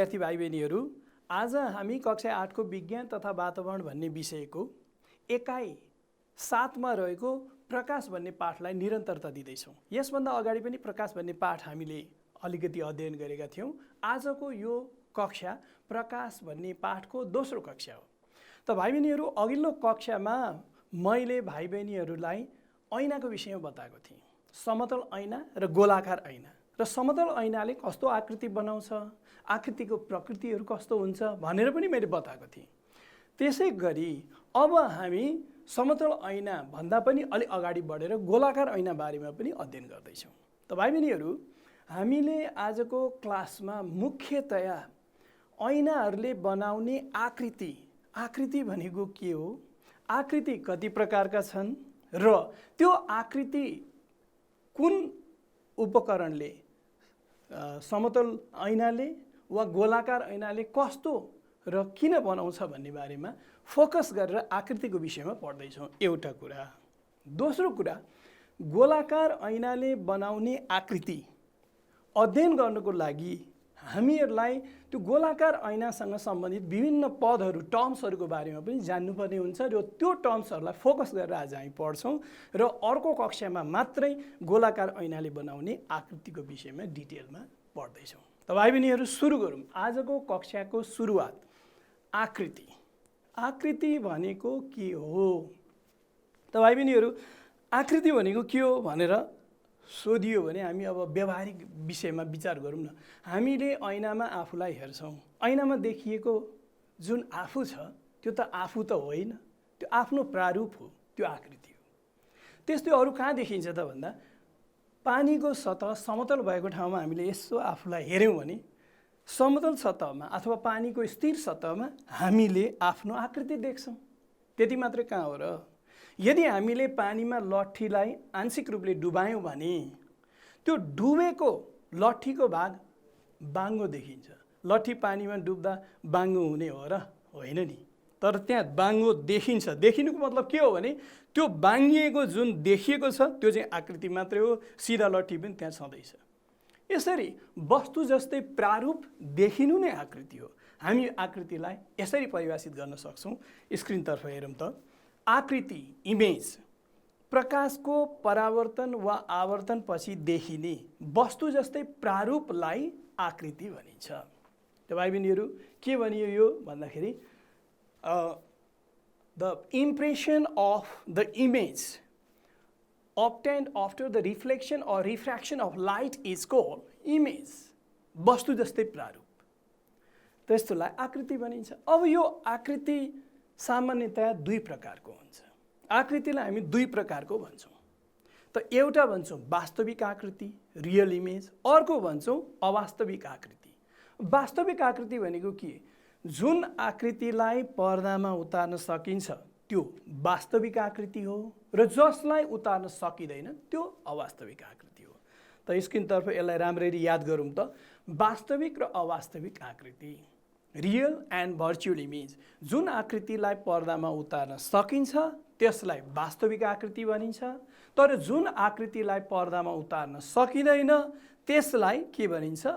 विद्यार्थी भाइ बहिनीहरू, आज हामी कक्षा 8 को विज्ञान तथा वातावरण भन्ने विषयको एकाइ 7 मा रहेको प्रकाश भन्ने पाठलाई निरन्तरता दिँदैछौँ। यसभन्दा अगाडि पनि प्रकाश भन्ने पाठ हामीले अलिकति अध्ययन गरेका थियौँ। आजको यो कक्षा प्रकाश भन्ने पाठको दोस्रो कक्षा हो। त भाइ बहिनीहरू, अघिल्लो कक्षामा मैले भाइ बहिनीहरूलाई ऐनाको विषयमा बताएको थिएँ। समतल ऐना र गोलाकार ऐना र समतल ऐनाले कस्तो आकृति बनाउँछ, आकृतिको प्रकृतिहरू कस्तो हुन्छ भनेर पनि मैले बताएको थिएँ। त्यसै गरी अब हामी समतल ऐना भन्दा पनि अलि अगाडि बढेर गोलाकार ऐना बारेमा पनि अध्ययन गर्दैछौँ। त भाइ बहिनीहरू, हामीले आजको क्लासमा मुख्यतया ऐनाहरूले बनाउने आकृति भनेको के हो, आकृति कति प्रकारका छन् र त्यो आकृति कुन उपकरणले, समतल ऐनाले वा गोलाकार ऐनाले कस्तो र किन बनाउँछ भन्ने बारेमा फोकस गरेर आकृतिको विषयमा पढ्दैछौँ। एउटा कुरा। दोस्रो कुरा, गोलाकार ऐनाले बनाउने आकृति अध्ययन गर्नको लागि हामीहरूलाई त्यो गोलाकार ऐनासँग सम्बन्धित विभिन्न पदहरू, टर्म्सहरूको बारेमा पनि जान्नुपर्ने हुन्छ र त्यो टर्म्सहरूलाई फोकस गरेर आज हामी पढ्छौँ र अर्को कक्षामा मात्रै गोलाकार ऐनाले बनाउने आकृतिको विषयमा डिटेलमा पढ्दैछौँ। त भाइ बहिनीहरू, सुरु गरौँ। आजको कक्षाको सुरुवात आकृति भनेको के हो? त भाइ बहिनीहरू, आकृति भनेको के हो भनेर सोधियो भने हामी अब व्यवहारिक विषयमा विचार गरौँ न। हामीले ऐनामा आफूलाई हेर्छौँ। ऐनामा देखिएको जुन आफू छ त्यो त आफू त होइन, त्यो आफ्नो प्रारूप हो, त्यो आकृति हो। त्यस्तै अरू कहाँ देखिन्छ त भन्दा पानीको सतह समतल भएको ठाउँमा हामीले यसो आफूलाई हेऱ्यौँ भने समतल सतहमा अथवा पानीको स्थिर सतहमा हामीले आफ्नो आकृति देख्छौँ। त्यति मात्रै कहाँ हो र? यदि हामीले पानीमा लट्ठीलाई आंशिक रूपले डुबायौँ भने त्यो डुबेको लट्ठीको भाग बाङ्गो देखिन्छ। लट्ठी पानीमा डुब्दा बाङ्गो हुने हो र? होइन नि। तर त्यहाँ बाङ्गो देखिन्छ। देखिनुको मतलब के हो भने त्यो बाङ्गिएको जुन देखिएको छ त्यो चाहिँ आकृति मात्रै हो, सिधा लट्ठी पनि त्यहाँ छँदैछ। यसरी वस्तु जस्तै प्रारूप देखिनु नै आकृति हो। हामी आकृतिलाई यसरी परिभाषित गर्न सक्छौँ। स्क्रिनतर्फ हेरौँ त। आकृति, इमेज, प्रकाशको परावर्तन वा आवर्तन पछि देखिने वस्तु जस्तै प्रारूपलाई आकृति भनिन्छ। त भाइ बहिनीहरू, के भनियो यो भन्दाखेरि the impression of the image obtained after the reflection or refraction of light is called image। वस्तु जस्तै प्रारूप, त्यस्तोलाई आकृति भनिन्छ। अब यो आकृति सामान्यतया दुई प्रकारको हुन्छ। आकृतिलाई हामी दुई प्रकारको भन्छौँ। त एउटा भन्छौँ वास्तविक आकृति, रियल इमेज, अर्को भन्छौँ अवास्तविक आकृति। वास्तविक आकृति भनेको के? जुन आकृतिलाई पर्दामा उतार्न सकिन्छ त्यो वास्तविक आकृति हो र जसलाई उतार्न सकिँदैन त्यो अवास्तविक आकृति हो। त स्क्रिनतर्फ यसलाई राम्ररी याद गरौँ त। वास्तविक र अवास्तविक आकृति, रियल एन्ड भर्चुअल इमेज। जुन आकृतिलाई पर्दामा उतार्न सकिन्छ त्यसलाई वास्तविक आकृति भनिन्छ, तर जुन आकृतिलाई पर्दामा उतार्न सकिँदैन त्यसलाई के भनिन्छ?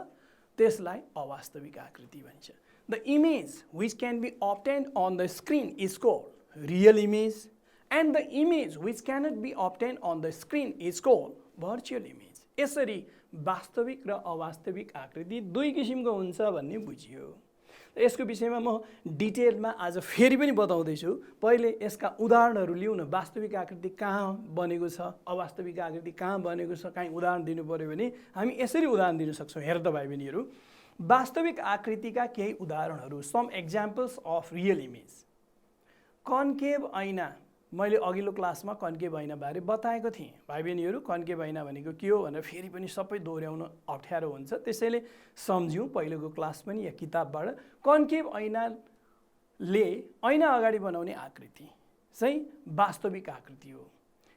त्यसलाई अवास्तविक आकृति भनिन्छ। The image which can be obtained on the screen is called real image and the image which cannot be obtained on the screen is called virtual image। यसरी वास्तविक र अवास्तविक आकृति दुई किसिमको हुन्छ भन्ने बुझियो। यसको विषयमा म डिटेलमा आज फेरि पनि बताउँदैछु। पहिले यसका उदाहरणहरू लिउँ न। वास्तविक आकृति कहाँ बनेको छ, अवास्तविक आकृति कहाँ बनेको छ, काहीँ उदाहरण दिनु पर्यो भने हामी यसरी उदाहरण दिन सक्छौँ। हेर त भाइ बहिनीहरू, वास्तविक आकृतिका केही उदाहरणहरू, some examples of real image. Concave ऐना, मैले अघिल्लो क्लासमा कन्केभ ऐना बारे बताएको थिएँ। भाइ बहिनीहरू, कन्केभ ऐना भनेको के हो भनेर फेरि पनि सबै दोहोऱ्याउन अप्ठ्यारो हुन्छ, त्यसैले सम्झ्यौँ पहिलेको क्लास पनि या किताबबाट। कन्केभ ऐनाले ऐना अगाडि बनाउने आकृति चाहिँ वास्तविक आकृति हो।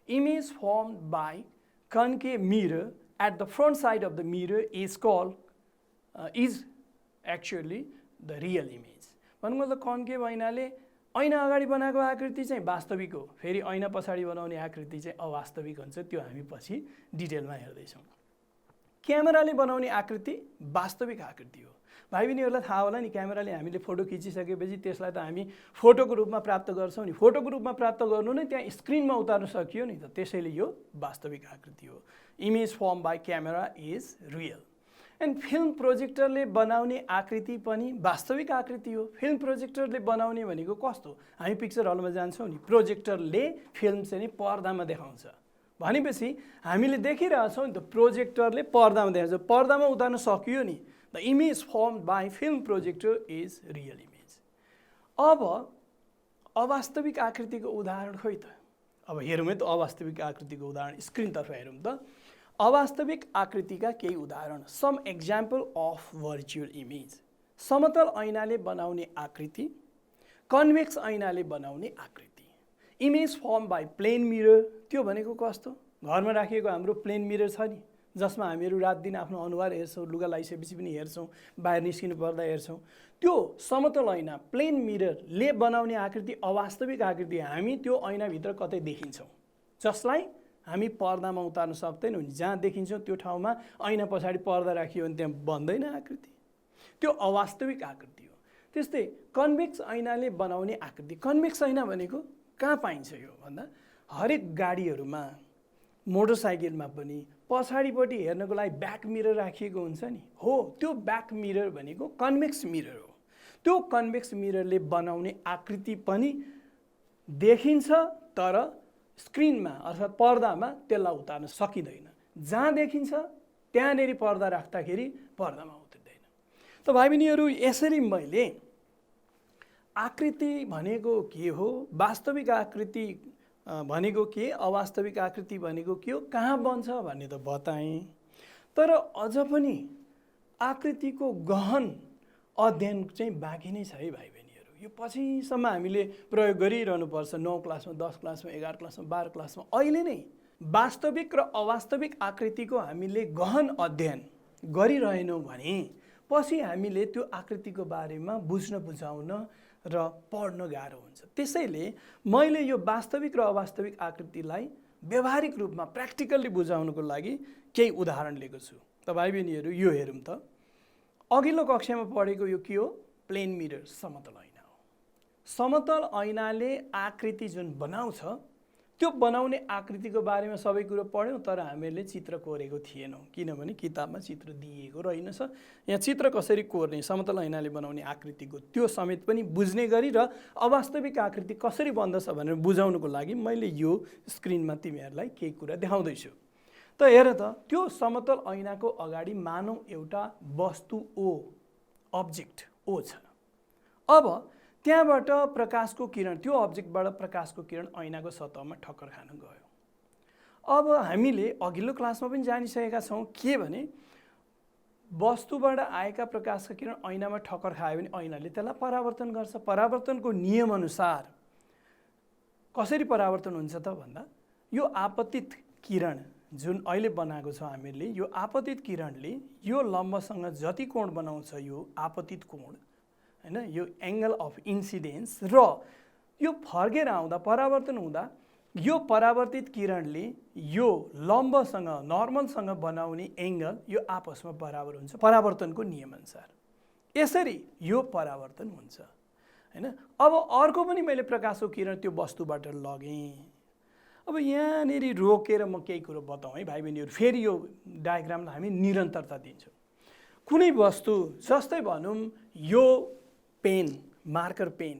Image formed by concave mirror at the front side of the mirror is actually the real image. भन्नु मतलब कन्केभ ऐनाले ऐना अगाडि बनाएको आकृति चाहिँ वास्तविक हो, फेरि ऐना पछाडि बनाउने आकृति चाहिँ अवास्तविक हुन्छ। त्यो हामी पछि डिटेलमा हेर्दैछौँ। क्यामेराले बनाउने आकृति वास्तविक आकृति हो, भाइ बहिनीहरूलाई थाहा होला नि, क्यामेराले हामीले फोटो खिचिसकेपछि त्यसलाई त हामी फोटोको रूपमा प्राप्त गर्छौँ नि। फोटोको रूपमा प्राप्त गर्नु नै त्यहाँ स्क्रिनमा उतार्न सकियो नि त। त्यसैले यो वास्तविक आकृति हो। Image form by camera is real. And film प्रोजेक्टरले बनाउने आकृति पनि वास्तविक आकृति हो। फिल्म प्रोजेक्टरले बनाउने भनेको कस्तो, हामी पिक्चर हलमा जान्छौँ नि, प्रोजेक्टरले फिल्म चाहिँ नि पर्दामा देखाउँछ भनेपछि हामीले देखिरहेछौँ नि त, प्रोजेक्टरले पर्दामा देखाउँछ, पर्दामा उतार्न सकियो नि। The image form by film projector is real image. अब अवास्तविक आकृतिको उदाहरण खोइ त, अब हेरौँ है त अवास्तविक आकृतिको उदाहरण, स्क्रिनतर्फ हेरौँ त। अवास्तविक आकृतिका केही उदाहरण, some example of virtual image. समतल ऐनाले बनाउने आकृति, कन्भेक्स ऐनाले बनाउने आकृति। Image form by plane mirror, त्यो भनेको कस्तो, घरमा राखिएको हाम्रो प्लेन मिरर छ नि, जसमा हामीहरू रात दिन आफ्नो अनुहार हेर्छौँ, लुगा लगाइसकेपछि पनि हेर्छौँ, बाहिर निस्किनु पर्दा हेर्छौँ। त्यो समतल ऐना प्लेन मिररले बनाउने आकृति अवास्तविक आकृति। हामी त्यो ऐनाभित्र कतै देखिन्छौँ, जसलाई हामी पर्दामा उतार्न सक्दैनौँ नि। जहाँ देखिन्छौँ त्यो ठाउँमा ऐना पछाडि पर्दा राखियो भने त्यहाँ बन्दैन आकृति, त्यो अवास्तविक आकृति हो। त्यस्तै कन्भेक्स ऐनाले बनाउने आकृति। कन्भेक्स ऐना भनेको कहाँ पाइन्छ यो भन्दा, हरेक गाडीहरूमा, मोटरसाइकलमा पनि पछाडिपट्टि हेर्नको लागि ब्याक मिरर राखिएको हुन्छ नि, हो त्यो ब्याक मिरर भनेको कन्भेक्स मिरर हो। त्यो कन्भेक्स मिररले बनाउने आकृति पनि देखिन्छ, तर स्क्रिनमा अर्थात् पर्दामा त्यसलाई उतार्न सकिँदैन। जहाँ देखिन्छ त्यहाँनेरि पर्दा राख्दाखेरि पर्दामा उतिर्दैन। त भाइ बहिनीहरू, यसरी मैले आकृति भनेको के हो, वास्तविक आकृति भनेको के, अवास्तविक आकृति भनेको के हो, कहाँ बन्छ भन्ने त बताएँ। तर अझ पनि आकृतिको गहन अध्ययन चाहिँ बाँकी नै छ है भाइ बहिनीहरू। यो पछिसम्म हामीले प्रयोग गरिरहनुपर्छ, 9 क्लासमा, 10 क्लासमा, 11 क्लासमा, 12 क्लासमा। अहिले नै वास्तविक र अवास्तविक आकृतिको हामीले गहन अध्ययन गरिरहेनौँ भने पछि हामीले त्यो आकृतिको बारेमा बुझ्न बुझाउन र पढ्न गाह्रो हुन्छ। त्यसैले मैले यो वास्तविक र अवास्तविक आकृतिलाई व्यवहारिक रूपमा प्र्याक्टिकल्ली बुझाउनको लागि केही उदाहरण लिएको छु। त भाइ बहिनीहरू, यो हेरौँ त। अघिल्लो कक्षामा पढेको यो के हो, प्लेन मिरर, समतल ऐना हो। समतल ऐनाले आकृति जुन बनाउँछ, त्यो बनाउने आकृतिको बारेमा सबै कुरो पढ्यौँ, तर हामीले चित्र कोरेको थिएनौँ, किनभने किताबमा चित्र दिएको रहेनछ। यहाँ चित्र कसरी कोर्ने, समतल ऐनाले बनाउने आकृतिको त्यो समेत पनि बुझ्ने गरी र अवास्तविक आकृति कसरी बन्दछ भनेर बुझाउनुको लागि मैले यो स्क्रिनमा तिमीहरूलाई केही कुरा देखाउँदैछु। त हेर त, त्यो समतल ऐनाको अगाडि मानौँ एउटा वस्तु ओ, अब्जेक्ट ओ छ। अब त्यहाँबाट प्रकाशको किरण, त्यो अब्जेक्टबाट प्रकाशको किरण ऐनाको सतहमा ठक्कर खान गयो। अब हामीले अघिल्लो क्लासमा पनि जानिसकेका छौँ के भने, वस्तुबाट आएका प्रकाशका किरण ऐनामा ठक्कर खायो भने ऐनाले त्यसलाई परावर्तन गर्छ। परावर्तनको नियमअनुसार कसरी परावर्तन हुन्छ त भन्दा, यो आपतित किरण जुन अहिले बनाएको छ हामीले, यो आपतित किरणले यो लम्बसँग जति कोण बनाउँछ, यो आपतित कोण हैन, यो एङ्गल अफ इन्सिडेन्स, र यो फर्केर आउँदा परावर्तन हुँदा यो परावर्तित किरणले यो लम्बसँग, नर्मलसँग बनाउने एङ्गल यो आपसमा बराबर हुन्छ परावर्तनको नियमअनुसार। यसरी यो परावर्तन हुन्छ हैन। अब अर्को पनि मैले प्रकाशको किरण त्यो वस्तुबाट लगेँ। अब यहाँनेरि रोकेर म केही कुरो बताउँ है भाइ बहिनीहरू, फेरि यो डायग्रामलाई हामी निरन्तरता दिन्छौँ। कुनै वस्तु, जस्तै भनौँ यो पेन, मार्कर पेन,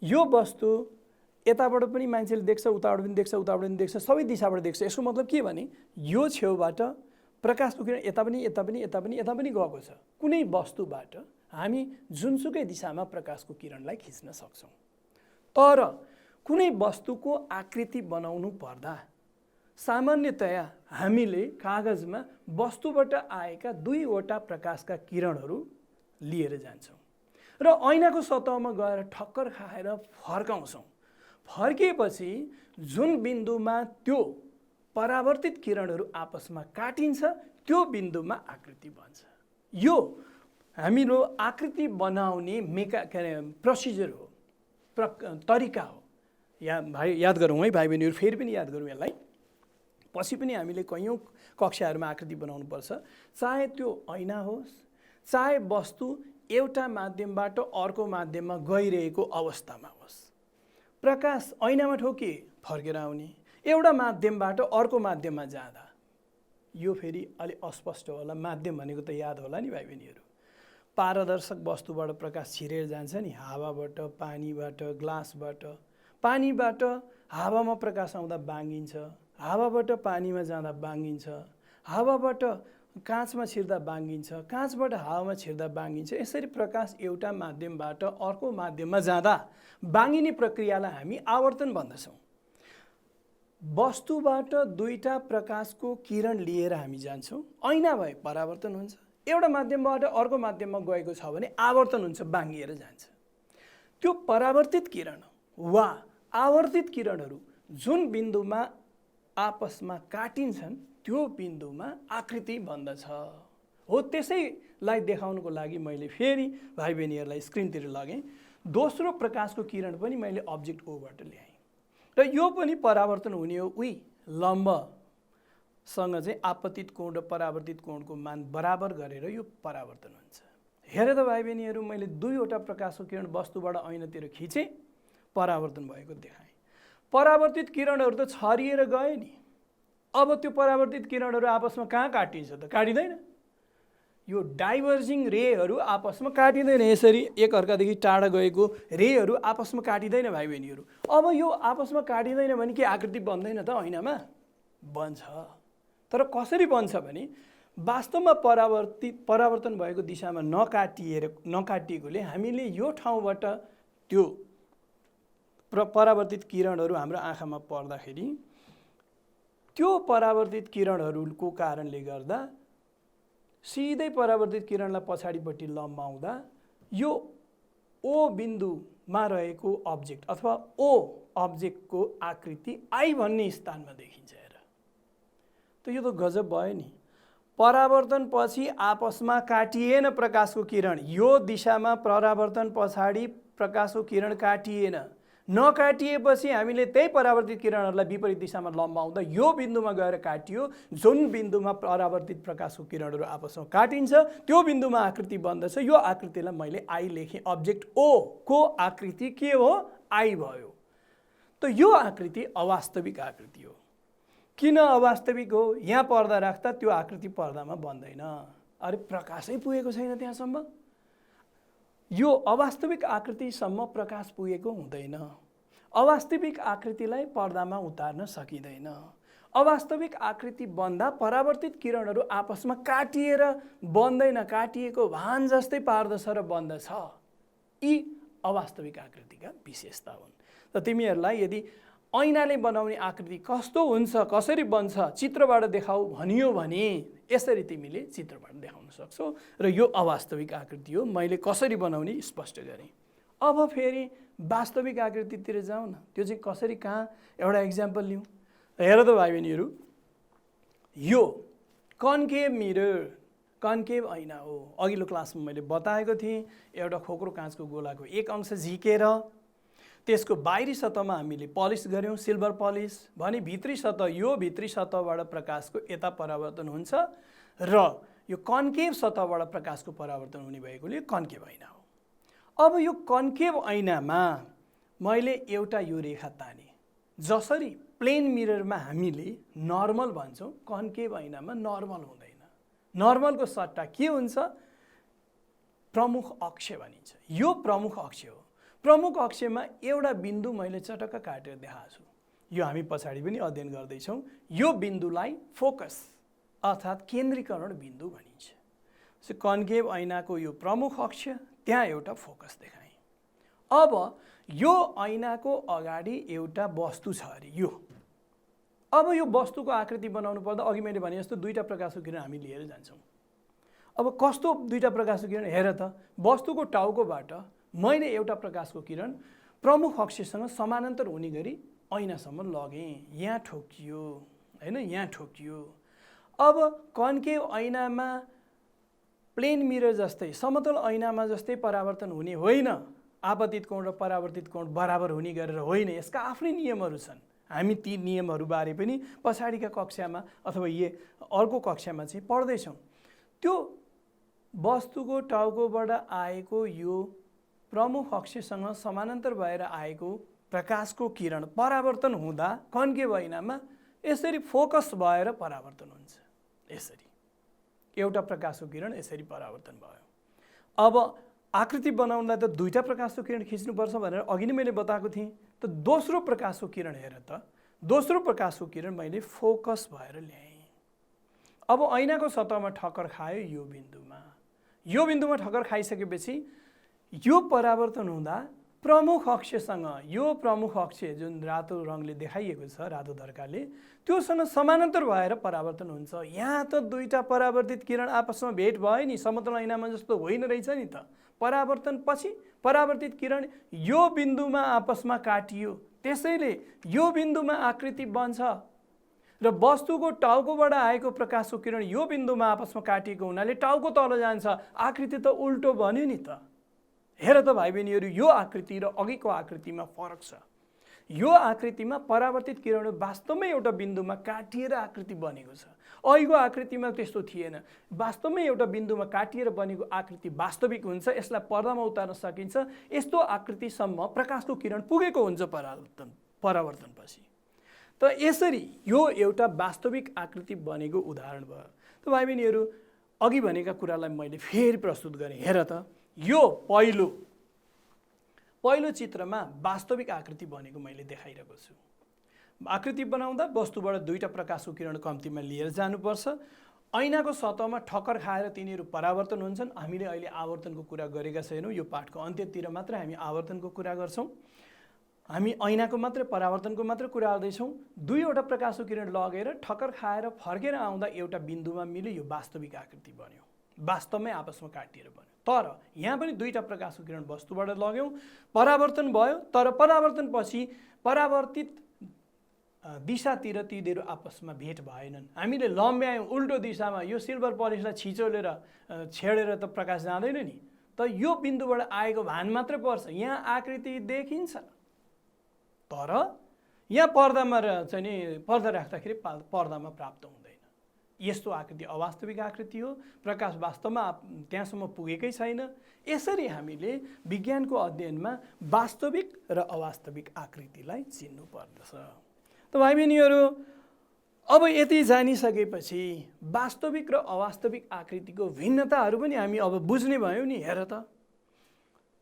यो वस्तु यताबाट पनि मान्छेले देख्छ, उताबाट पनि देख्छ, उताबाट पनि देख्छ, सबै दिशाबाट देख्छ। यसको मतलब के भने, यो छेउबाट प्रकाशको किरण यता पनि यता पनि यता पनि यता पनि गएको छ। कुनै वस्तुबाट हामी जुनसुकै दिशामा प्रकाशको किरणलाई खिच्न सक्छौँ। तर कुनै वस्तुको आकृति बनाउनु पर्दा सामान्यतया हामीले कागजमा वस्तुबाट आएका 2वटा प्रकाशका किरणहरू लिएर जान्छौँ र ऐनाको सतहमा गएर ठक्कर खाएर फर्काउँछौँ। फर्किएपछि जुन बिन्दुमा त्यो परावर्तित किरणहरू आपसमा काटिन्छ, त्यो बिन्दुमा आकृति बन्छ। यो हाम्रो आकृति बनाउने प्रोसिजर हो, तरिका हो। याद गरौँ है भाइ बहिनीहरू, फेरि पनि याद गरौँ यसलाई। पछि पनि हामीले कैयौँ कक्षाहरूमा आकृति बनाउनुपर्छ, चाहे त्यो ऐना होस्, चाहे वस्तु एउटा माध्यमबाट अर्को माध्यममा गइरहेको अवस्थामा होस्। प्रकाश ऐनामा ठोके फर्केर आउने, एउटा माध्यमबाट अर्को माध्यममा जाँदा, यो फेरि अलि अस्पष्ट होला। माध्यम भनेको त याद होला नि भाइ बहिनीहरू। पारदर्शक वस्तुबाट प्रकाश छिरेर जान्छ नि, हावाबाट, पानीबाट, ग्लासबाट। पानीबाट हावामा प्रकाश आउँदा बाङ्गिन्छ, हावाबाट पानीमा जाँदा बाङ्गिन्छ, हावाबाट काँचमा छिर्दा बाङ्गिन्छ, काँचबाट हावामा छिर्दा बाङ्गिन्छ। यसरी प्रकाश एउटा माध्यमबाट अर्को माध्यममा जाँदा बाङ्गिने प्रक्रियालाई हामी आवर्तन भन्दछौँ। वस्तुबाट दुईटा प्रकाशको किरण लिएर हामी जान्छौँ, ऐना भए परावर्तन हुन्छ। एउटा माध्यमबाट अर्को माध्यममा गएको छ भने आवर्तन हुन्छ, बाङ्गिएर जान्छ। त्यो परावर्तित किरण वा आवर्तित किरणहरू जुन बिन्दुमा आपसमा काटिन्छन् त्यो बिन्दुमा आकृति बन्दछ। हो, त्यसैलाई देखाउनको लागि मैले फेरि भाइ बहिनीहरूलाई स्क्रिनतिर लगेँ। दोस्रो प्रकाशको किरण पनि मैले अब्जेक्ट ओबाट ल्याएँ र यो पनि परावर्तन हुने हो। उही लम्बसँग चाहिँ आपतित कोण र परावर्तित कोणको मान बराबर गरेर यो परावर्तन हुन्छ। हेर त भाइ बहिनीहरू, मैले दुईवटा प्रकाशको किरण वस्तुबाट ऐनातिर खिचेँ, परावर्तन भएको देखाएँ। परावर्तित किरणहरू त छरिएर गए नि। अब त्यो परावर्तित किरणहरू आपसमा कहाँ काटिन्छ त? काटिँदैन। यो डाइभर्जिङ रेहरू आपसमा काटिँदैन। यसरी एकअर्कादेखि टाढा गएको रेहरू आपसमा काटिँदैन भाइ बहिनीहरू। अब यो आपसमा काटिँदैन भने के आकृति बन्दैन त? ऐनामा बन्छ। तर कसरी बन्छ भने वास्तवमा परावर्तन भएको दिशामा नकाटिएकोले हामीले यो ठाउँबाट त्यो परावर्तित किरणहरू हाम्रो आँखामा पर्दाखेरि त्यो परावर्तित किरणहरूको कारणले गर्दा सिधै परावर्तित किरणलाई पछाडिपट्टि लम्बाउँदा यो ओ बिन्दुमा रहेको अब्जेक्ट अथवा ओ अब्जेक्टको आकृति आई भन्ने स्थानमा देखिन्छ। हेर त यो त गजब भयो नि। परावर्तन पछि आपसमा काटिएन प्रकाशको किरण, यो दिशामा परावर्तन पछाडि प्रकाशको किरण काटिएन। नकाटिएपछि हामीले त्यही परावर्तित किरणहरूलाई विपरीत दिशामा लम्बाउँदा यो बिन्दुमा गएर काटियो। जुन बिन्दुमा परावर्तित प्रकाशको किरणहरू आपसमा काटिन्छ त्यो बिन्दुमा आकृति बन्दछ। यो आकृतिलाई मैले आई लेखेँ। अब्जेक्ट ओ को आकृति के हो? आई भयो। त यो आकृति अवास्तविक आकृति हो। किन अवास्तविक हो? यहाँ पर्दा राख्दा त्यो आकृति पर्दामा बन्दैन। अरे प्रकाशै पुगेको छैन त्यहाँसम्म। यो अवास्तविक आकृतिसम्म प्रकाश पुगेको हुँदैन। अवास्तविक आकृतिलाई पर्दामा उतार्न सकिँदैन। अवास्तविक आकृति बन्दा परावर्तित किरणहरू आपसमा काटिएर बन्दैन, काटिएको भान जस्तै पार्दछ र बन्दछ। यी अवास्तविक आकृतिका विशेषता हुन्। र तिमीहरूलाई यदि ऐनाले बनाउने आकृति कस्तो हुन्छ, कसरी बन्छ, चित्रबाट देखाऊ भनियो भने यसरी तिमीले चित्रबाट देखाउन सक्छौ। र यो अवास्तविक आकृति हो, मैले कसरी बनाउने स्पष्ट गरेँ। अब फेरि वास्तविक आकृतितिर जाउँ न। त्यो चाहिँ कसरी, कहाँ, एउटा इक्जाम्पल लिउँ। हेर त भाइ बहिनीहरू, यो कन्केभ मिरर, कन्केभ ऐना हो। अघिल्लो क्लासमा मैले बताएको थिएँ, एउटा खोक्रो काँचको गोलाको एक अंश झिकेर त्यसको बाहिरी सतहमा हामीले पलिस गऱ्यौँ, सिल्भर पलिस भने भित्री सतह, यो भित्री सतहबाट प्रकाशको यता परावर्तन हुन्छ र यो कन्केभ सतहबाट प्रकाशको परावर्तन हुने भएकोले कन्केभ ऐना हो। अब यो कन्केभ ऐनामा मैले एउटा यो रेखा ताने। जसरी प्लेन मिररमा हामीले नर्मल भन्छौँ, कन्केभ ऐनामा नर्मल हुँदैन। नर्मलको सट्टा के हुन्छ? प्रमुख अक्ष भनिन्छ। यो प्रमुख अक्ष हो। प्रमुख अक्षमा एउटा बिन्दु मैले चटक्क काटेर देखाएको छु। यो हामी पछाडि पनि अध्ययन गर्दैछौँ। यो बिन्दुलाई फोकस अर्थात् केन्द्रीकरण बिन्दु भनिन्छ। सो कन्केभ ऐनाको यो प्रमुख अक्ष, त्यहाँ एउटा फोकस देखाएँ। अब यो ऐनाको अगाडि एउटा वस्तु छ अरे यो। अब यो वस्तुको आकृति बनाउनु पर्दा अघि मैले भने जस्तो दुईटा प्रकाशको किरण हामी लिएर जान्छौँ। अब कस्तो दुईटा प्रकाशको किरण? हेर त, वस्तुको टाउकोबाट मैले एउटा प्रकाशको किरण प्रमुख अक्षसँग समानान्तर हुने गरी ऐनासम्म लगेँ। यहाँ ठोकियो, होइन, यहाँ ठोकियो। अब कन्केभ ऐनामा प्लेन मिरर जस्तै, समतल ऐनामा जस्तै परावर्तन हुने होइन। आपतित कोण र परावर्तित कोण बराबर हुने गरेर होइन। यसका आफ्नै नियमहरू छन्। हामी ती नियमहरूबारे पनि पछाडिका कक्षामा अथवा अर्को कक्षामा चाहिँ पढ्दैछौँ। त्यो वस्तुको टाउकोबाट आएको यो प्रमुख अक्षसँग समानान्तर भएर आएको प्रकाशको किरण परावर्तन हुँदा कन्केभ ऐनामा यसरी फोकस भएर परावर्तन हुन्छ। यसरी एउटा प्रकाशको किरण यसरी परावर्तन भयो। अब आकृति बनाउनलाई त दुईटा प्रकाशको किरण खिच्नुपर्छ भनेर अघि नै मैले बताएको थिएँ। त दोस्रो प्रकाशको किरण हेर त, दोस्रो प्रकाशको किरण मैले फोकस भएर ल्याएँ। अब ऐनाको सतहमा ठक्कर खायो यो बिन्दुमा। यो बिन्दुमा ठक्कर खाइसकेपछि यो परावर्तन हुँदा प्रमुख अक्षसँग, यो प्रमुख अक्ष जुन रातो रङले देखाइएको छ, रातो धर्काले, त्योसँग समानान्तर भएर परावर्तन हुन्छ। यहाँ त दुईटा परावर्तित किरण आपसमा भेट भयो नि, समतल ऐनामा जस्तो होइन रहेछ नि त। परावर्तन पछि परावर्तित किरण यो बिन्दुमा आपसमा काटियो, त्यसैले यो बिन्दुमा आकृति बन्छ र वस्तुको टाउकोबाट आएको प्रकाशको किरण यो बिन्दुमा आपसमा काटिएको हुनाले टाउको तल जान्छ, आकृति त उल्टो बन्यो नि त। हेर त भाइ बहिनीहरू, यो आकृति र अघिको आकृतिमा फरक छ। यो आकृतिमा परावर्तित किरण वास्तवमै एउटा बिन्दुमा काटिएर आकृति बनेको छ। अहिलेको आकृतिमा त्यस्तो थिएन। वास्तवमै एउटा बिन्दुमा काटिएर बनेको आकृति वास्तविक हुन्छ, यसलाई पर्दामा उतार्न सकिन्छ। यस्तो आकृतिसम्म प्रकाशको किरण पुगेको हुन्छ परावर्तनपछि। त यसरी यो एउटा वास्तविक आकृति बनेको उदाहरण भयो। त भाइ बहिनीहरू, अघि भनेका कुरालाई मैले फेरि प्रस्तुत गरेँ। हेर त, यो पहिलो चित्रमा वास्तविक आकृति बनेको मैले देखाइरहेको छु। आकृति बनाउँदा वस्तुबाट दुईटा प्रकाशको किरण कम्तीमा लिएर जानुपर्छ। ऐनाको सतहमा ठक्कर खाएर तिनीहरू परावर्तन हुन्छन्। हामीले अहिले आवर्तनको कुरा गरेका छैनौँ। यो पाठको अन्त्यतिर मात्र हामी आवर्तनको कुरा गर्छौँ। हामी ऐनाको मात्रै परावर्तनको मात्र कुरा गर्दैछौँ। दुईवटा प्रकाशको किरण लगेर ठक्कर खाएर फर्केर आउँदा एउटा बिन्दुमा मिल्यो, यो वास्तविक आकृति बन्यो, वास्तवमै आपसमा काटिएर बन्यो। तर यहाँ पनि दुईटा प्रकाशको किरण वस्तुबाट लग्यौँ, परावर्तन भयो। तर परावर्तनपछि परावर्तित दिशातिर तिनीहरू आपसमा भेट भएनन्। हामीले लम्ब्यायौँ उल्टो दिशामा, यो सिल्भर पलिसलाई छिचोलेर छेडेर त प्रकाश जाँदैन नि त। यो बिन्दुबाट आएको भान मात्र पर्छ, यहाँ आकृति देखिन्छ। तर यहाँ पर्दामा चाहिँ नि पर्दा राख्दाखेरि पर्दामा प्राप्त हुँदैन। यस्तो आकृति अवास्तविक आकृति हो। प्रकाश वास्तवमा त्यहाँसम्म पुगेकै छैन। यसरी हामीले विज्ञानको अध्ययनमा वास्तविक र अवास्तविक आकृतिलाई चिन्नु पर्दछ। त भाइ बहिनीहरू, अब यति जानिसकेपछि वास्तविक र अवास्तविक आकृतिको भिन्नताहरू पनि हामी अब बुझ्ने भयौँ नि। हेर त,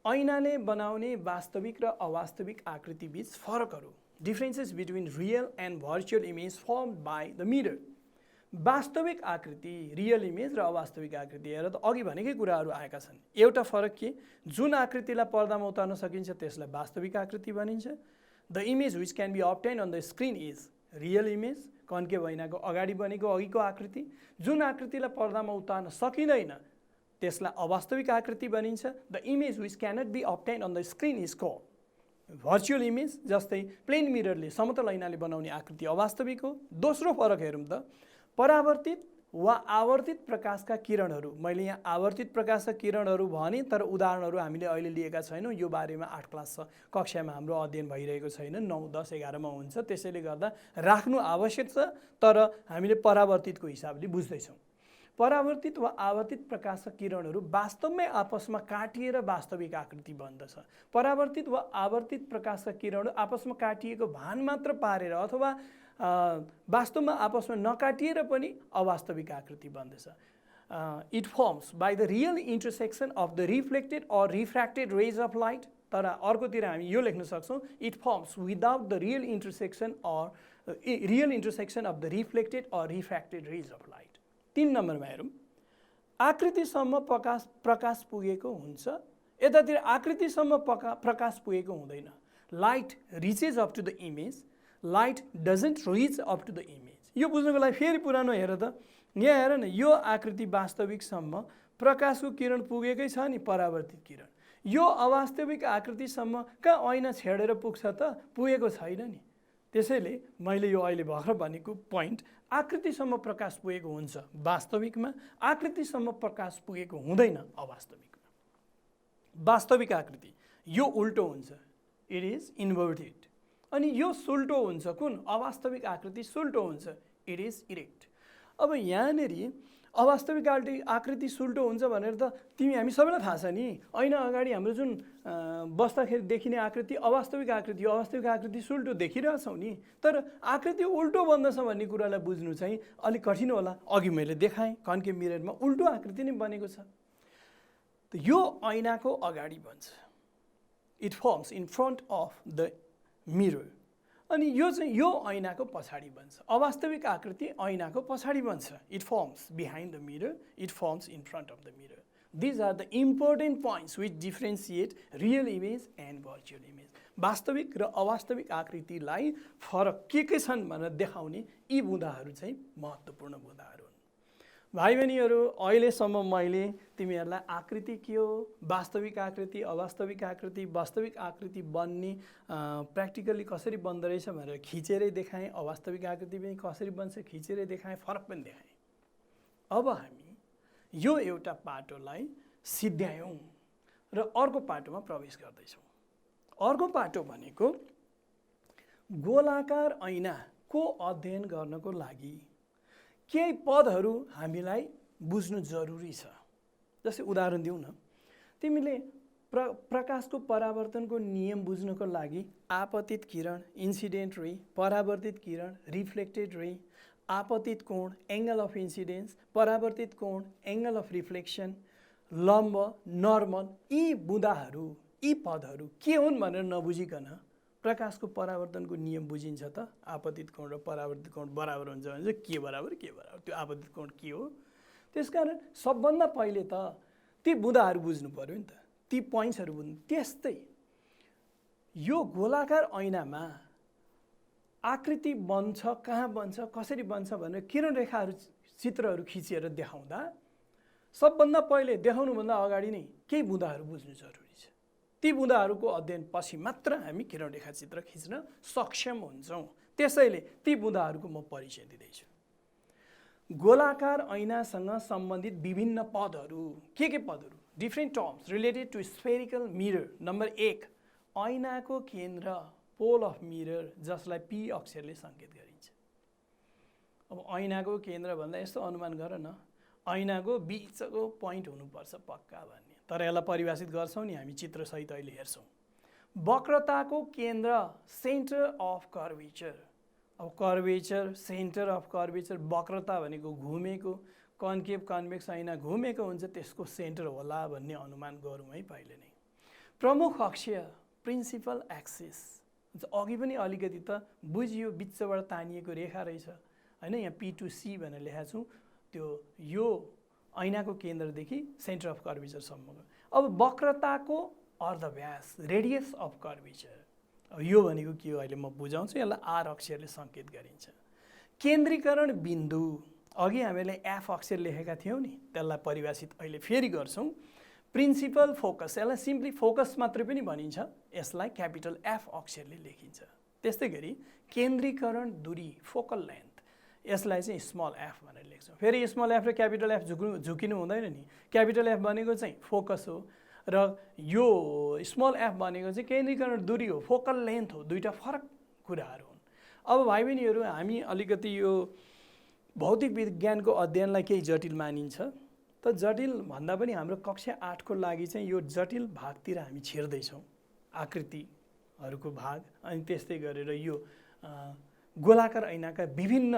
ऐनाले बनाउने वास्तविक र अवास्तविक आकृति बीच फरकहरू, differences between real and virtual image formed by the mirror. वास्तविक आकृति, रियल इमेज र अवास्तविक आकृति, हेर त अघि भनेकै कुराहरू आएका छन्। एउटा फरक के, जुन आकृतिलाई पर्दामा उतार्न सकिन्छ त्यसलाई वास्तविक आकृति भनिन्छ। The image which can be obtain on the screen is real image. Concave ऐनाको अगाडि बनेको अघिको आकृति। जुन आकृतिलाई पर्दामा उतार्न सकिँदैन त्यसलाई अवास्तविक आकृति भनिन्छ। The image which cannot be obtain on the screen is called virtual image. जस्तै प्लेन मिररले, समतल ऐनाले बनाउने आकृति अवास्तविक हो। दोस्रो फरक हेरौँ त, परावर्तित वा आवर्तित प्रकाशका किरणहरू। मैले यहाँ आवर्तित प्रकाशका किरणहरू भने, तर उदाहरणहरू हामीले अहिले लिएका छैनौँ। यो बारेमा 8 क्लास कक्षामा हाम्रो अध्ययन भइरहेको छैन, 9, 10, 11मा हुन्छ। त्यसैले गर्दा राख्नु आवश्यक छ, तर हामीले परावर्तितको हिसाबले बुझ्दैछौँ। परावर्तित वा आवर्तित प्रकाशका किरणहरू वास्तवमै आपसमा काटिएर वास्तविक आकृति बन्दछ। परावर्तित वा आवर्तित प्रकाशका किरणहरू आपसमा काटिएको भान मात्र पारेर अथवा वास्तवमा आपसमा नकाटिएर पनि अवास्तविक आकृति बन्दछ। It forms by the real intersection of the reflected or refracted rays of light. तर अर्कोतिर हामी यो लेख्न सक्छौँ, it forms without the real intersection of the reflected or refracted rays of light. 3 नम्बरमा हेरौँ, आकृतिसम्म प्रकाश पुगेको हुन्छ, यतातिर आकृतिसम्म प्रकाश पुगेको हुँदैन। Light reaches up to the image, light doesn't reach up to the image. यो बुझ्नको लागि फेरि पुरानो हेर त, यहाँ हेर न, यो आकृति वास्तविकसम्म प्रकाशको किरण पुगेकै छ नि, परावर्तित किरण। यो अवास्तविक आकृतिसम्म कहाँ ऐना छेडेर पुग्छ त, पुगेको छैन नि। त्यसैले मैले यो अहिले भर्खर भनेको पोइन्ट, आकृतिसम्म प्रकाश पुगेको हुन्छ वास्तविकमा, आकृतिसम्म प्रकाश पुगेको हुँदैन अवास्तविकमा। वास्तविक आकृति यो उल्टो हुन्छ, इट इज इन्भर्टेड। अनि यो सुल्टो हुन्छ, कुन? अवास्तविक आकृति सुल्टो हुन्छ, इट इज इरेक्ट। अब यहाँनिर अवास्तविक आकृति सुल्टो हुन्छ भनेर त हामी सबैलाई थाहा छ नि। ऐना अगाडि हाम्रो जुन बस्दाखेरि देखिने आकृति अवास्तविक आकृति हो, अवास्तविक आकृति सुल्टो देखिरहेछौँ नि। तर आकृति उल्टो बन्दछ भन्ने कुरालाई बुझ्नु चाहिँ अलिक कठिन होला। अघि मैले देखाएँ कन्केभ मिररमा उल्टो आकृति नै बनेको छ। त यो ऐनाको अगाडि बन्छ, it forms in front of the mirror. अनि यो चाहिँ यो ऐनाको पछाडि बन्छ। अवास्तविक आकृति ऐनाको पछाडि बन्छ, it forms behind the mirror, it forms in front of the mirror. These are the important points which differentiate real image and virtual image. वास्तविक र अवास्तविक आकृतिलाई फरक के छन् भनेर देखाउने यी बुँदाहरू चाहिँ महत्त्वपूर्ण बुँदाहरू हुन्। भाइ बहिनीहरू, अहिलेसम्म मैले तिमीहरूलाई आकृति के हो, वास्तविक आकृति, अवास्तविक आकृति, वास्तविक आकृति बन्ने प्र्याक्टिकली कसरी बन्दो रहेछ भनेर खिचेरै देखाएँ, अवास्तविक आकृति पनि कसरी बन्छ खिचेरै देखाएँ, फरक पनि देखाएँ। अब हामी यो एउटा पाटोलाई सिद्ध्यायौँ र अर्को पाटोमा प्रवेश गर्दैछौँ। अर्को पाटो भनेको गोलाकार ऐनाको अध्ययन गर्नको लागि केही पदहरू हामीलाई बुझ्नु जरुरी छ। जस्तै उदाहरण दिउँ न, तिमीले प्रकाशको परावर्तनको नियम बुझ्नको लागि आपतित किरण, इन्सिडेन्ट रे, परावर्तित किरण, रिफ्लेक्टेड रे, आपतित कोण, एङ्गल अफ इन्सिडेन्स, परावर्तित कोण, angle of reflection, lump, normal, यी बुँदाहरू, यी पदहरू के हुन् भनेर नबुझिकन प्रकाशको परावर्तनको नियम बुझिन्छ त आपतित कोण र परावर्तित कोण बराबर हुन्छ भने चाहिँ के बराबर त्यो आपतित कोण के हो। त्यसकारण सबभन्दा पहिले त ती बुँदाहरू बुझ्नु पर्यो नि त, ती पोइन्ट्सहरू बुझ्नु। त्यस्तै यो गोलाकार ऐनामा आकृति बन्छ, कहाँ बन्छ, कसरी बन्छ भनेर किरण रेखाहरू चित्रहरू खिचेर देखाउँदा सबभन्दा पहिले देखाउनुभन्दा अगाडि नै केही बुँदाहरू बुझ्नु जरुरी छ। ती बुँदाहरूको अध्ययन पछि मात्र हामी किरण रेखा चित्र खिच्न सक्षम हुन्छौँ। त्यसैले ती बुँदाहरूको म परिचय दिँदैछु। गोलाकार ऐनासँग सम्बन्धित विभिन्न पदहरू के पदहरू, different terms related to spherical mirror. Number 1, ऐनाको केन्द्र, पोल अफ मिरर, जसलाई पी अक्षरले सङ्केत गरिन्छ। अब ऐनाको केन्द्र भन्दा यस्तो अनुमान गर न, ऐनाको बिचको पोइन्ट हुनुपर्छ पक्का भन्ने। तर यसलाई परिभाषित गर्छौँ नि हामी चित्रसहित अहिले हेर्छौँ। वक्रताको केन्द्र, सेन्टर अफ कर्वेचर। अब कर्वेचर, सेन्टर अफ कर्वेचर, वक्रता भनेको घुमेको, कन्केभ कन्भेक्स ऐना घुमेको हुन्छ, त्यसको सेन्टर होला भन्ने अनुमान गरौँ है पहिले नै। प्रमुख अक्ष, प्रिन्सिपल एक्सिस, अघि पनि अलिकति त बुझियो, बिचबाट तानिएको रेखा रहेछ होइन, यहाँ P2C भनेर लेखेको छौँ। त्यो यो ऐनाको केन्द्रदेखि सेन्टर अफ कर्वेचरसम्मको। अब वक्रताको अर्धव्यास, रेडियस अफ कर्वेचर, अब यो भनेको के हो अहिले म बुझाउँछु। यसलाई आर अक्षरले सङ्केत गरिन्छ। केन्द्रीकरण बिन्दु, अघि हामीले एफ अक्षर लेखेका थियौँ नि, त्यसलाई परिभाषित अहिले फेरि गर्छौँ। प्रिन्सिपल फोकस, यसलाई सिम्पली फोकस मात्रै पनि भनिन्छ, यसलाई क्यापिटल एफ अक्षरले लेखिन्छ। त्यस्तै गरी केन्द्रीकरण दूरी, फोकल लेन्थ, यसलाई चाहिँ स्मल एफ भनेर लेख्छौँ। फेरि स्मल एफ र क्यापिटल एफ झुकिनु हुँदैन नि। क्यापिटल एफ भनेको चाहिँ फोकस हो र यो स्मल एफ भनेको चाहिँ केन्द्रीकरण दूरी हो, फोकल लेन्थ हो, दुईवटा फरक कुराहरू हुन्। अब भाइ बहिनीहरू, हामी अलिकति यो भौतिक विज्ञानको अध्ययनलाई केही जटिल मानिन्छ, त जटिल भन्दा पनि हाम्रो कक्षा 8 को लागि चाहिँ यो जटिल भागतिर हामी छिर्दैछौँ, आकृतिहरूको भाग। अनि त्यस्तै गरेर यो गोलाकार ऐनाका विभिन्न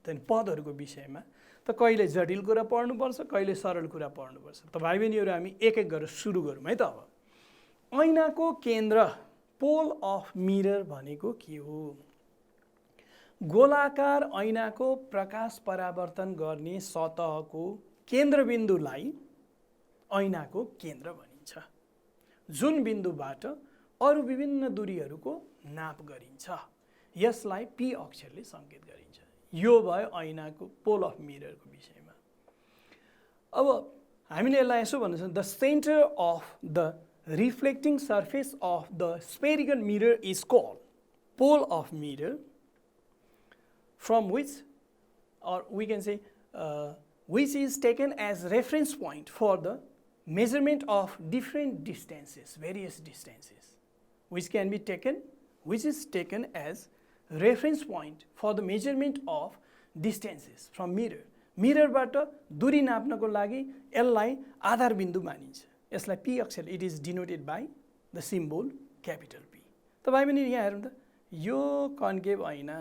पदहरूको विषयमा त कहिले जटिल कुरा पढ्नुपर्छ, कहिले सरल कुरा पढ्नुपर्छ। त भाइ बहिनीहरू, हामी एक एक गरेर सुरु गरौँ है त। अब ऐनाको केन्द्र, पोल अफ मिरर भनेको के हो? गोलाकार ऐनाको प्रकाश परावर्तन गर्ने सतहको केन्द्रबिन्दुलाई ऐनाको केन्द्र भनिन्छ, जुन बिन्दुबाट अरू विभिन्न दूरीहरूको नाप गरिन्छ। यसलाई पी अक्षरले सङ्केत गरिन्छ। यो भयो ऐनाको पोल अफ मिररको विषयमा। अब हामीले यसलाई यसो भन्दैछौँ, the centre of the reflecting surface of the spherical mirror is called pole of mirror, from which, or we can say which is taken as reference point for the measurement of different distances, various distances, which is taken as reference point for the measurement of distances from mirror, मिररबाट दूरी नाप्नको लागि यसलाई आधार बिन्दु मानिन्छ। यसलाई P अक्षर, it is denoted by the symbol capital P. तपाईँ पनि यहाँ हेर्नु त, यो कन्केभ ऐना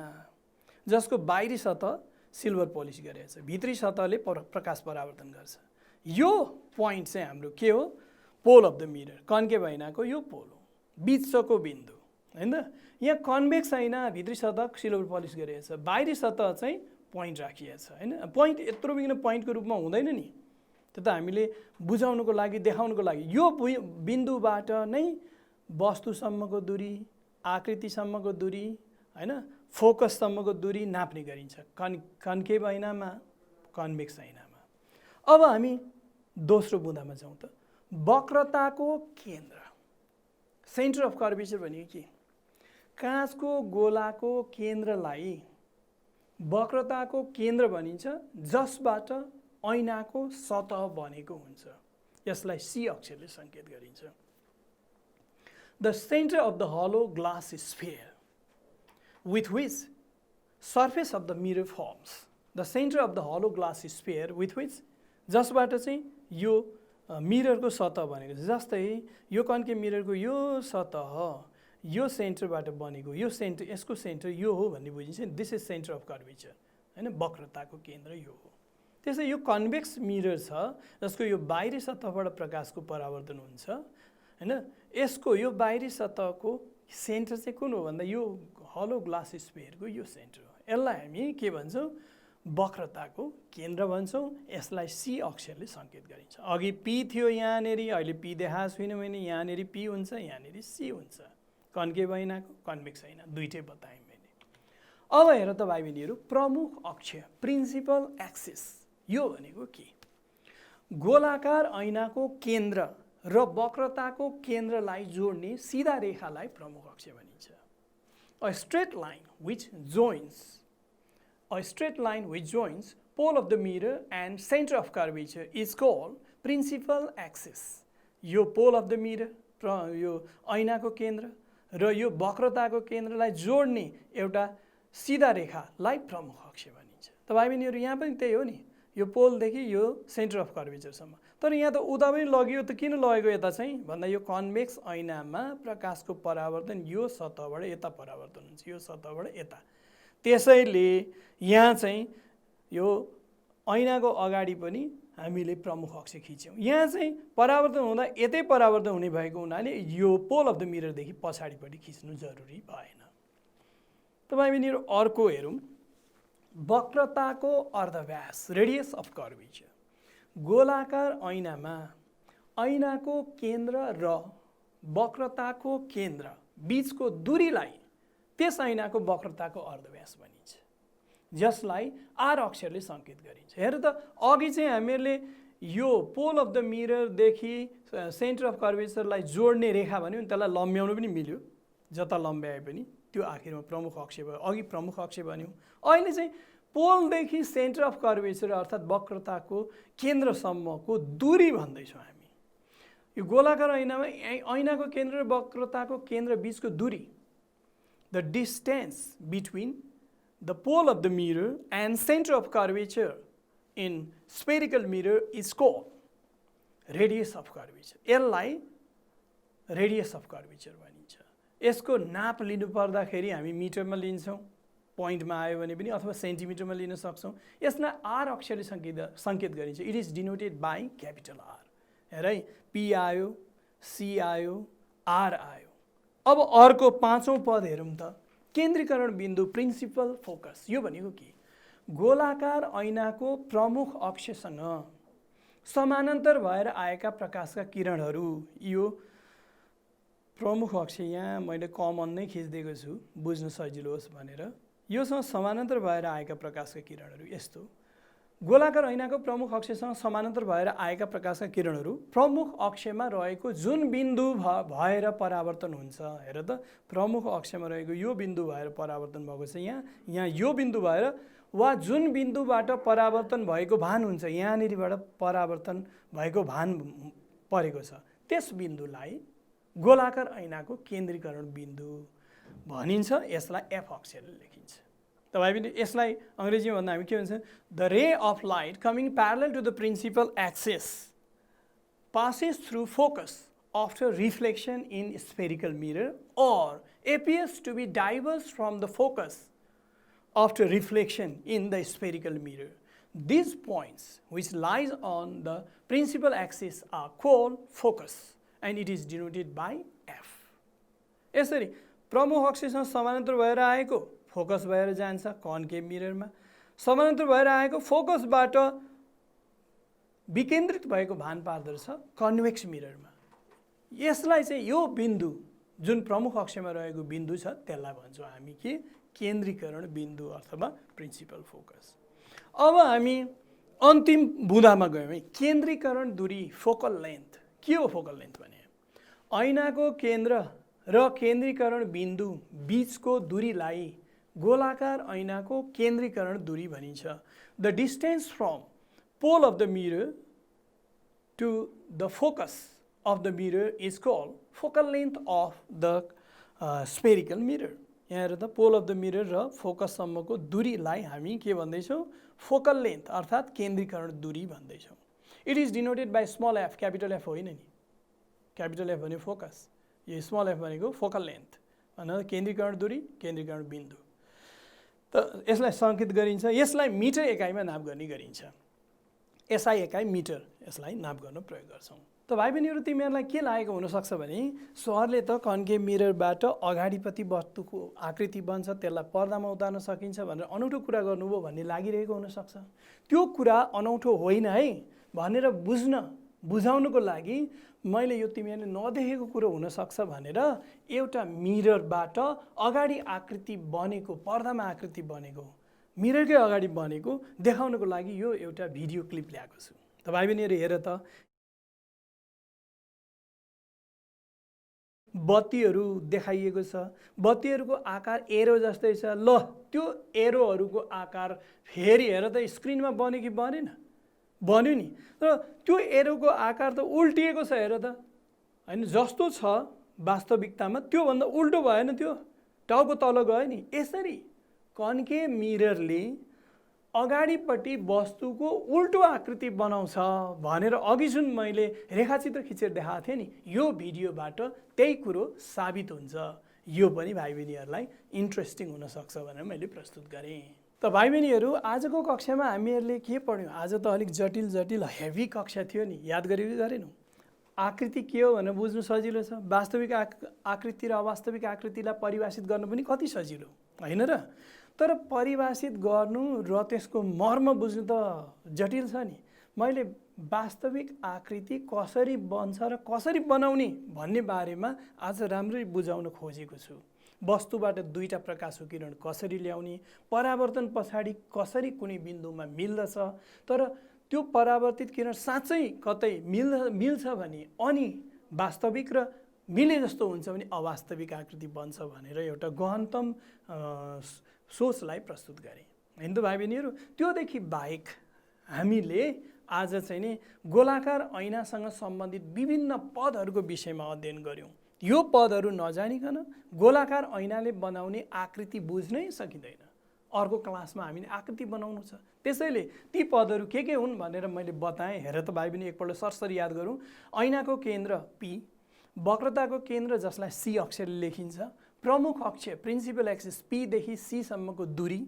जसको बाहिरी सतह सिल्भर पोलिस गरेको छ, भित्री सतहले प्रकाश परावर्तन गर्छ। यो पोइन्ट चाहिँ हाम्रो के हो? पोल अफ द मिरर। कन्केभ ऐनाको यो पोल हो, बिचको बिन्दु हैन। यहाँ कन्भेक्स ऐना भित्री सतह सिल्भर पोलिस गरेको छ, बाहिरी सतह चाहिँ पोइन्ट राखिएको छ हैन। पोइन्ट यत्रो बिघ्न पोइन्टको रूपमा हुँदैन नि, त्यो त हामीले बुझाउनुको लागि, देखाउनुको लागि। यो बिन्दुबाट नै वस्तुसम्मको दूरी, आकृतिसम्मको दूरी हैन, फोकससम्मको दूरी नाप्ने गरिन्छ कन्केभ ऐनामा, कन्भेक्स ऐनामा। अब हामी दोस्रो बुँदामा जाउँ त। वक्रताको केन्द्र, सेन्टर अफ कर्वेचर भनेको के? काँचको गोलाको केन्द्रलाई वक्रताको केन्द्र भनिन्छ, जसबाट ऐनाको सतह बनेको हुन्छ। यसलाई सी अक्षरले सङ्केत गरिन्छ। The centre of the hello glass sphere with which surface of the mirror forms. The center of the hollow glass sphere with which, जसबाट चाहिँ यो मिररको सतह बनेको छ। जस्तै यो कन्केभ मिररको यो सतह यो सेन्टरबाट बनेको, यो सेन्टर, यसको सेन्टर यो हो भन्ने बुझिन्छ। This is centre of curvature हैन, वक्रताको केन्द्र यो हो। त्यसै यो कन्भेक्स मिरर छ जसको यो बाहिरी सतहबाट प्रकाशको परावर्तन हुन्छ हैन। यसको यो बाहिरी सतहको सेन्टर चाहिँ कुन हो भन्दा यो हलो ग्लास स्फियरको यो सेन्टर हो। यसलाई हामी के भन्छौँ? वक्रताको केन्द्र भन्छौँ। यसलाई सी अक्षरले सङ्केत गरिन्छ। अघि पी थियो यहाँनिर, अहिले पी देखाएको छुइनँ मैले। यहाँनिर पी हुन्छ, यहाँनिर सी हुन्छ। कन्केभ ऐनाको, कन्भेक्स ऐना दुईटै बताएँ मैले। अब हेर त भाइ बहिनीहरू, प्रमुख अक्ष, प्रिन्सिपल एक्सिस, यो भनेको के? गोलाकार ऐनाको केन्द्र र वक्रताको केन्द्रलाई जोड्ने सिधा रेखालाई प्रमुख अक्ष भनिन्छ। A straight line which joins pole of the mirror and center of curvature is called principal axis. यो पोल अफ द मिरर, यो ऐनाको केन्द्र र यो वक्रताको केन्द्रलाई जोड्ने एउटा सिधा रेखालाई प्रमुख अक्ष भनिन्छ। तपाईँ बहिनीहरू यहाँ पनि त्यही हो नि, यो पोलदेखि यो सेन्टर अफ कर्वेचरसम्म। तर यहाँ त उता पनि लग्यो, त किन लगेको यता चाहिँ भन्दा यो कन्भेक्स ऐनामा प्रकाशको परावर्तन यो सतहबाट यता परावर्तन हुन्छ, यो सतहबाट यता। त्यसैले यहाँ चाहिँ यो ऐनाको अगाडि पनि हामीले प्रमुख अक्ष खिच्यौँ। यहाँ चाहिँ परावर्तन हुँदा यतै परावर्तन हुने भएको हुनाले यो पोल अफ द मिररदेखि पछाडिपट्टि खिच्नु जरुरी भएन। तपाईँ पनि अर्को हेरौँ, वक्रताको अर्धव्यास, रेडियस अफ कर्वेचर। गोलाकार ऐनामा ऐनाको केन्द्र र वक्रताको केन्द्र बीचको दूरीलाई त्यस ऐनाको वक्रताको अर्धव्यास भनिन्छ, जसलाई आर अक्षरले सङ्केत गरिन्छ। हेर त, अघि चाहिँ हामीले यो पोल अफ द मिररदेखि सेन्टर अफ कर्वेचरलाई जोड्ने रेखा भन्यो नि, त्यसलाई लम्ब्याउनु पनि मिल्यो, जता लम्ब्याए पनि त्यो आखिरमा प्रमुख अक्ष भयो। अघि प्रमुख अक्ष भन्यौँ, अहिले चाहिँ पोलदेखि सेन्टर अफ कर्वेचर अर्थात् वक्रताको केन्द्रसम्मको दूरी भन्दैछौँ हामी। यो गोलाकार ऐनामा ऐनाको केन्द्र र वक्रताको केन्द्र बीचको दूरी, the distance between the pole of the mirror and centre of curvature in spherical mirror is called radius of curvature. यसलाई रेडियस अफ कर्वेचर भनिन्छ। यसको नाप लिनु पर्दाखेरि हामी मिटरमा लिन्छौँ, पोइन्टमा आयो भने पनि, अथवा सेन्टिमिटरमा लिन सक्छौँ। यसलाई आर अक्षरले सङ्केत गरिन्छ। It is denoted by capital R. हेर है, पी आयो, सी आयो, आर आयो। अब अर्को पाँचौँ पद हेरौँ त, केन्द्रीकरण बिन्दु, प्रिन्सिपल फोकस। यो भनेको के? गोलाकार ऐनाको प्रमुख अक्षसँग समानान्तर भएर आएका प्रकाशका किरणहरू, यो प्रमुख अक्ष यहाँ मैले कमन नै खिचिदिएको छु बुझ्न सजिलो होस् भनेर। योसँग समानान्तर भएर आएका प्रकाशका किरणहरू यस्तो, गोलाकार ऐनाको प्रमुख अक्षसँग समानान्तर भएर आएका प्रकाशका किरणहरू प्रमुख अक्षमा रहेको जुन बिन्दु भएर परावर्तन हुन्छ। हेर त, प्रमुख अक्षमा रहेको यो बिन्दु भएर परावर्तन भएको छ यहाँ यो बिन्दु भएर, वा जुन बिन्दुबाट परावर्तन भएको भान हुन्छ, यहाँनिरबाट परावर्तन भएको भान परेको छ, त्यस बिन्दुलाई गोलाकार ऐनाको केन्द्रीकरण बिन्दु भनिन्छ। यसलाई एफ अक्षरले लेखिन्छ। तपाईँ पनि यसलाई अङ्ग्रेजीमा भन्दा हामी के भन्छ, the ray of light coming parallel to the principal axis passes through focus after reflection in spherical mirror or appears to be diverse from the focus after reflection in the spherical mirror. These points which lies on the principal axis are called focus and it is denoted by F. यसरी प्रमुख अक्षसँग समानान्तर भएर आएको focus भएर जान्छ concave मिररमा, समानान्तर भएर आएको फोकसबाट विकेन्द्रित भएको भान पार्दो रहेछ कन्वेक्स मिररमा। यसलाई चाहिँ यो बिन्दु जुन प्रमुख अक्षमा रहेको बिन्दु छ त्यसलाई भन्छौँ हामी के, केन्द्रीकरण बिन्दु अथवा प्रिन्सिपल फोकस। अब हामी अन्तिम बुँदामा गयौँ है, केन्द्रीकरण दूरी फोकल लेन्थ। के हो फोकल लेन्थ भने? ऐनाको केन्द्र र केन्द्रीकरण बिन्दु बीचको दूरीलाई गोलाकार ऐनाको केन्द्रीकरण दूरी भनिन्छ। The distance from pole of the mirror to the focus of the mirror is called focal length of the spherical mirror. यहाँ हेर त, पोल अफ द मिरर र फोकससम्मको दूरीलाई हामी के भन्दैछौँ, फोकल लेन्थ अर्थात् केन्द्रीकरण दूरी भन्दैछौँ। It is denoted by small F, capital F होइन नि, क्यापिटल एफ भने फोकस, यो स्मल एफ भनेको फोकल लेन्थ भनेर केन्द्रीकरण दूरी, केन्द्रीकरण बिन्दु। त यसलाई सङ्केत गरिन्छ, यसलाई मिटर एकाइमा नाप गर्ने गरिन्छ। एसआई एकाइ मिटर, यसलाई नाप गर्न प्रयोग गर्छौँ। त भाइ बहिनीहरू तिमीहरूलाई के लागेको हुनसक्छ भने सरले त कन्केभ मिररबाट अगाडिपट्टि वस्तुको आकृति बन्छ त्यसलाई पर्दामा उतार्न सकिन्छ भनेर अनौठो कुरा गर्नुभयो भन्ने लागिरहेको हुनसक्छ। त्यो कुरा अनौठो होइन है भनेर बुझाउनुको लागि मैले यो तिमीहरूले नदेखेको कुरो हुनसक्छ भनेर एउटा मिररबाट अगाडि आकृति बनेको, पर्दामा आकृति बनेको, मिररकै अगाडि बनेको देखाउनको लागि यो एउटा भिडियो क्लिप ल्याएको छु। त भाइ बहिनीहरू हेर त, बत्तीहरू देखाइएको छ, बत्तीहरूको आकार एरो जस्तै छ। ल त्यो एरोहरूको आकार फेरि हेर त स्क्रिनमा बन्यो कि बनेन? बन्यो नि। र त्यो एरोको आकार त उल्टिएको छ, हेर त, होइन जस्तो छ वास्तविकतामा त्योभन्दा उल्टो भएन, त्यो टाउको तल गयो नि। यसरी कन्केभ मिररले अगाडिपट्टि वस्तुको उल्टो आकृति बनाउँछ भनेर अघि जुन मैले रेखाचित्र खिचेर देखाएको थिएँ नि, यो भिडियोबाट त्यही कुरो साबित हुन्छ। यो पनि भाइ बहिनीहरूलाई इन्ट्रेस्टिङ हुनसक्छ भनेर मैले प्रस्तुत गरेँ। त भाइ बहिनीहरू आजको कक्षामा हामीहरूले के पढ्यौँ? आज त अलिक जटिल जटिल हेभी कक्षा थियो नि, याद गरेनौँ? आकृति के हो भनेर बुझ्नु सजिलो छ, वास्तविक आकृति र अवास्तविक आकृतिलाई परिभाषित गर्न पनि कति सजिलो होइन र? तर परिभाषित गर्नु र त्यसको मर्म बुझ्नु त जटिल छ नि। मैले वास्तविक आकृति कसरी बन्छ र कसरी बनाउने भन्ने बारेमा आज राम्ररी बुझाउन खोजेको छु। वस्तुबाट दुईटा प्रकाशको किरण कसरी ल्याउने, परावर्तन पछाडि कसरी कुनै बिन्दुमा मिल्दछ, तर त्यो परावर्तित किरण साँच्चै कतै मिल्छ भने अनि वास्तविक र मिले जस्तो हुन्छ भने अवास्तविक आकृति बन्छ भनेर एउटा गहनतम सोचलाई प्रस्तुत गरेँ होइन त भाइ बहिनीहरू। त्योदेखि बाहेक हामीले आज चाहिँ नि गोलाकार ऐनासँग सम्बन्धित विभिन्न पदहरूको विषयमा अध्ययन गऱ्यौँ। यो पदहरू नजानिकन गोलाकार ऐनाले बनाउने आकृति बुझ्नै सकिँदैन। अर्को क्लासमा हामीले आकृति बनाउनु छ, त्यसैले ती पदहरू के हुन् भनेर मैले बताएँ। हेर त भाइ बहिनी एकपल्ट सरसरी याद गरौँ। ऐनाको केन्द्र पी, वक्रताको केन्द्र जसलाई सी अक्षरले लेखिन्छ, प्रमुख अक्ष प्रिन्सिपल एक्सिस पीदेखि सीसम्मको दूरी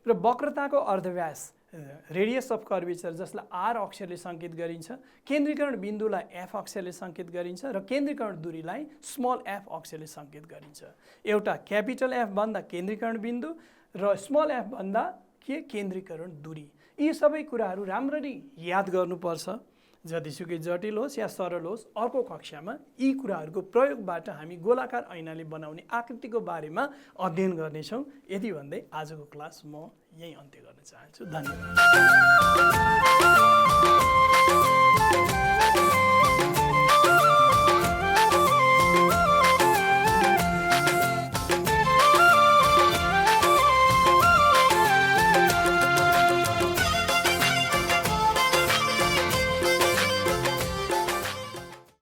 र वक्रताको अर्धव्यास रेडियस अफ कर्वेचर जसलाई आर अक्षरले सङ्केत गरिन्छ, केन्द्रीकरण बिन्दुलाई एफ अक्षरले सङ्केत गरिन्छ र केन्द्रीकरण दूरीलाई स्मल एफ अक्षरले सङ्केत गरिन्छ। एउटा क्यापिटल एफ भन्दा केन्द्रीकरण बिन्दु र स्मल एफ भन्दा के केन्द्रीकरण दूरी। यी सबै कुराहरू राम्ररी याद गर्नुपर्छ। जतिसुकै जटिल होस् या सरल होस्, अर्को कक्षामा यी कुराहरूको प्रयोगबाट हामी गोलाकार ऐनाले बनाउने आकृतिको बारेमा अध्ययन गर्नेछौँ। यति भन्दै आजको क्लास म यहीँ अन्त्य गर्न चाहन्छु। धन्यवाद।